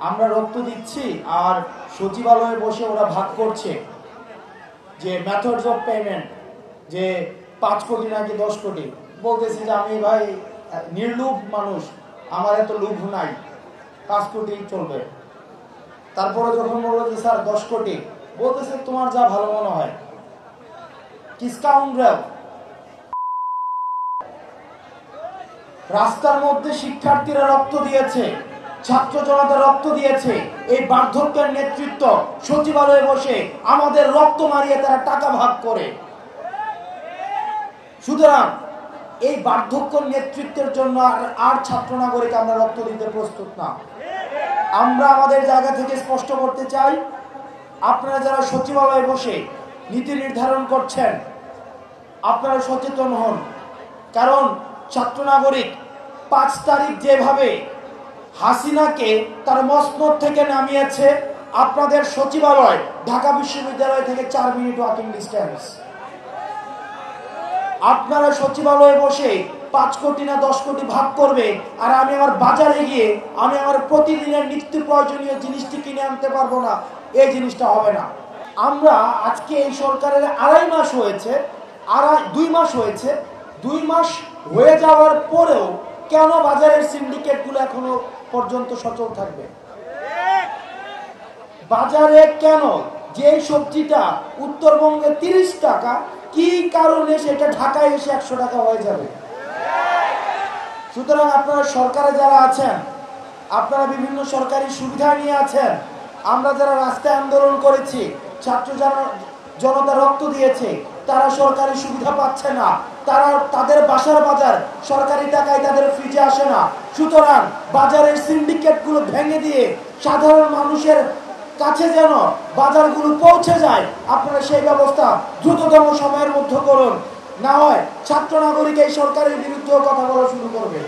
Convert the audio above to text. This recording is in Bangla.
আমরা রক্ত দিচ্ছি আর সচিবালয়ে বসে ওরা ভাগ করছে যে মেথডস অফ পেমেন্ট, যে 5 কোটি নাকি 10 কোটি। বলতেছি যে আমি ভাই নির্লোভ মানুষ, আমার এত লোভ নাই, 5 কোটি চলবে। তারপরে যখন বললো যে স্যার 10 কোটি, বলতেছে তোমার যা ভালো মনে হয়। কিসকাউন্ড্রেল রাস্তার মধ্যে শিক্ষার্থীরা রক্ত দিয়েছে, ছাত্র জনতা রক্ত দিয়েছে, এই বার্ধক্যের নেতৃত্ব সচিবালয়ে বসে আমাদের রক্ত মারিয়ে তারা টাকা ভাগ করে। সুতরাং এই বার্ধক্য নেতৃত্বের জন্য আর ছাত্র নাগরিক আমরা রক্ত দিতে প্রস্তুত না। আমরা আমাদের জায়গা থেকে স্পষ্ট করতে চাই, আপনারা যারা সচিবালয়ে বসে নীতি নির্ধারণ করছেন আপনারা সচেতন হন। কারণ ছাত্র নাগরিক 5 তারিখ যেভাবে হাসিনাকে তার মসনদ থেকে নামিয়েছে, আপনাদের সচিবালয় ঢাকা বিশ্ববিদ্যালয় থেকে 4 মিনিট ওয়াকিং ডিস্টেন্স। আপনারা সচিবালয়ে বসে 5 কোটি না 10 কোটি ভাগ করবে, আর আমি আমার বাজারে গিয়ে আমি আমার প্রতিদিনের নিত্য প্রয়োজনীয় জিনিসটি কিনে আনতে পারবো না, এই জিনিসটা হবে না। আমরা আজকে এই সরকারের 2.5 মাস হয়েছে, 2 মাস হয়েছে, 2 মাস হয়ে যাওয়ার পরেও কেন বাজারের সিন্ডিকেটগুলো এখনো পর্যন্ত সচল থাকবে? বাজারে কেন যে সবজিটা উত্তরবঙ্গে 30 টাকা, কি কারণে সেটা ঢাকায় এসে 100 টাকা হয়ে যাবে? সুতরাং আপনারা সরকারে যারা আছেন, আপনারা বিভিন্ন সরকারি সুবিধা নিয়ে আছেন, আমরা যারা রাস্তায় আন্দোলন করেছি, ছাত্র জনতা রক্ত দিয়েছে, তারা সরকারি সুবিধা পাচ্ছে না, তাদের বাসার বাজার সরকারি টাকায় তাদের ফ্রিজে আসে না। সুতরাং বাজারের সিন্ডিকেটগুলো ভেঙে দিয়ে সাধারণ মানুষের কাছে যেন বাজারগুলো পৌঁছে যায়, আপনারা সেই ব্যবস্থা দ্রুততম সময়ের মধ্যে করুন। না হয় ছাত্র নাগরিক এই সরকারের বিরুদ্ধেও কথা বলা শুরু করবে।